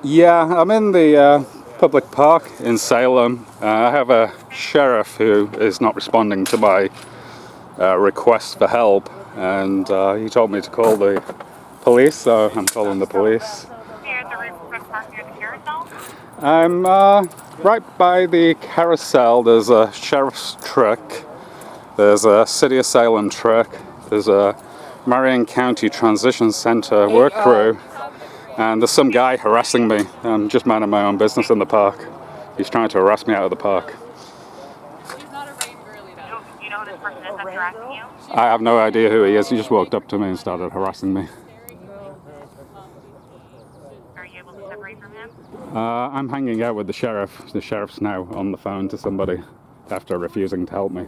Yeah, I'm in the public park in Salem. I have a sheriff who is not responding to my request for help, and he told me to call the police, so I'm calling the police. Here at the Riverfront Park near the carousel? I'm right by the carousel. There's a sheriff's truck, there's a City of Salem truck, there's a Marion County Transition Center work crew, and there's some guy harassing me. I'm just minding my own business in the park. He's trying to harass me out of the park. You know who this person is that's harassing you? I have no idea who he is. He just walked up to me and started harassing me. Are you able to separate from him? I'm hanging out with the sheriff. The sheriff's now on the phone to somebody after refusing to help me.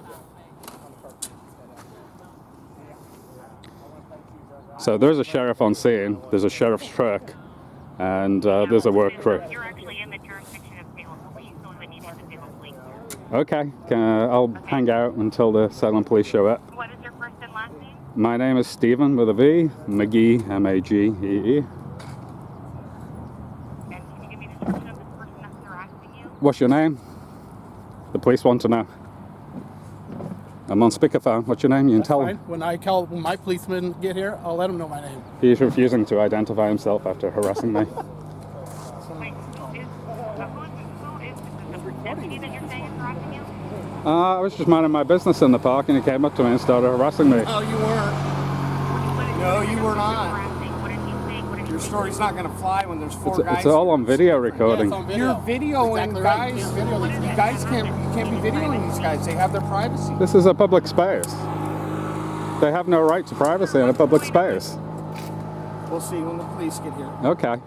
So there's a sheriff on scene, there's a sheriff's truck, and there's a work crew. You're actually in the jurisdiction of Salem Police, so we would need the Salem Police. Okay, I'll hang out until the Salem Police show up. What is your first and last name? My name is Stephen with a V, McGee, M-A-G-E-E. And can you give me the description of this person that's harassing you? What's your name? The police want to know. I'm on speakerphone. What's your name? You can tell him. When my policemen get here, I'll let them know my name. He's refusing to identify himself after harassing me. Wait, who is this deputy that you're saying is harassing you? I was just minding my business in the park, and he came up to me and started harassing me. Oh, you weren't. No, you were not. What did he say? What did Your he say? story's not going to fly when there's four guys. It's all on video recording. You're videoing guys. You guys can't be videoing these guys. They have their privacy. This is a public space. They have no right to privacy in a public space. We'll see when the police get here. Okay.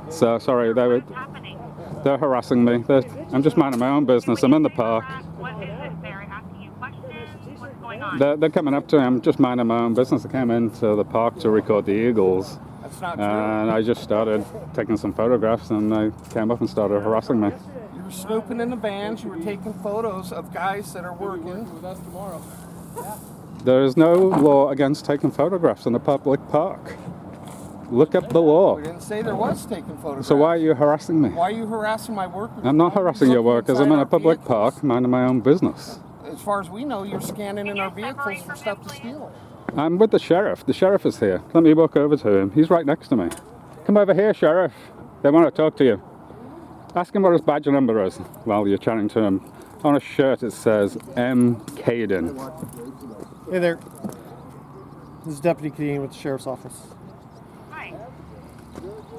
So, sorry, What's happening? they're harassing me. I'm just minding my own business. I'm in the park. What is it? They're asking you questions? What's going on? They're coming up to me. I'm just minding my own business. I came into the park to record the Eagles. That's not true. And I just started taking some photographs, and they came up and started harassing me. You were snooping in the vans. You were taking photos of guys that are working with us tomorrow. There is no law against taking photographs in a public park. Look up the law. We didn't say there was taking photographs. So why are you harassing me? Why are you harassing my workers? I'm not harassing your workers. I'm in a Inside our public vehicles. park, minding my own business. As far as we know, you're scanning in our vehicles for stuff to steal. I'm with the sheriff. The sheriff is here. Let me walk over to him. He's right next to me. Come over here, sheriff. They want to talk to you. Ask him what his badge number is while you're chatting to him. On his shirt it says M. Kadin. Hey there. This is Deputy Kadin with the Sheriff's Office. Hi.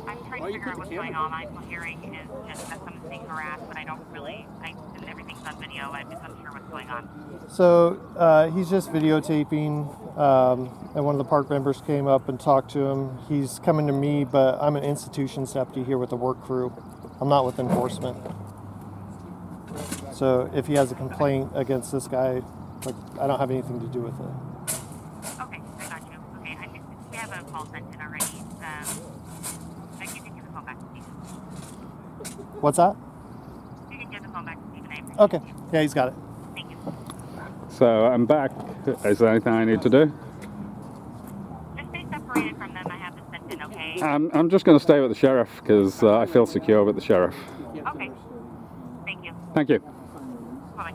I'm trying to figure out what's going on. I'm hearing is just that someone's being harassed, but I don't really, and everything's on video. I'm just unsure what's going on. So he's just videotaping, and one of the park members came up and talked to him. He's coming to me, but I'm an institutions deputy here with the work crew. I'm not with enforcement. So if he has a complaint against this guy, like, I don't have anything to do with it. Okay, I got you. Okay, I think we have a call sent in already. You can give the phone back to Stephen. What's that? You can give the phone back to Stephen. I appreciate Okay. it. Yeah, he's got it. Thank you. So I'm back. Is there anything I need to do? Just stay separated from them. I have this sent in, okay? I'm just going to stay with the sheriff because I feel secure with the sheriff. Okay. Thank you. Thank you. Bye-bye.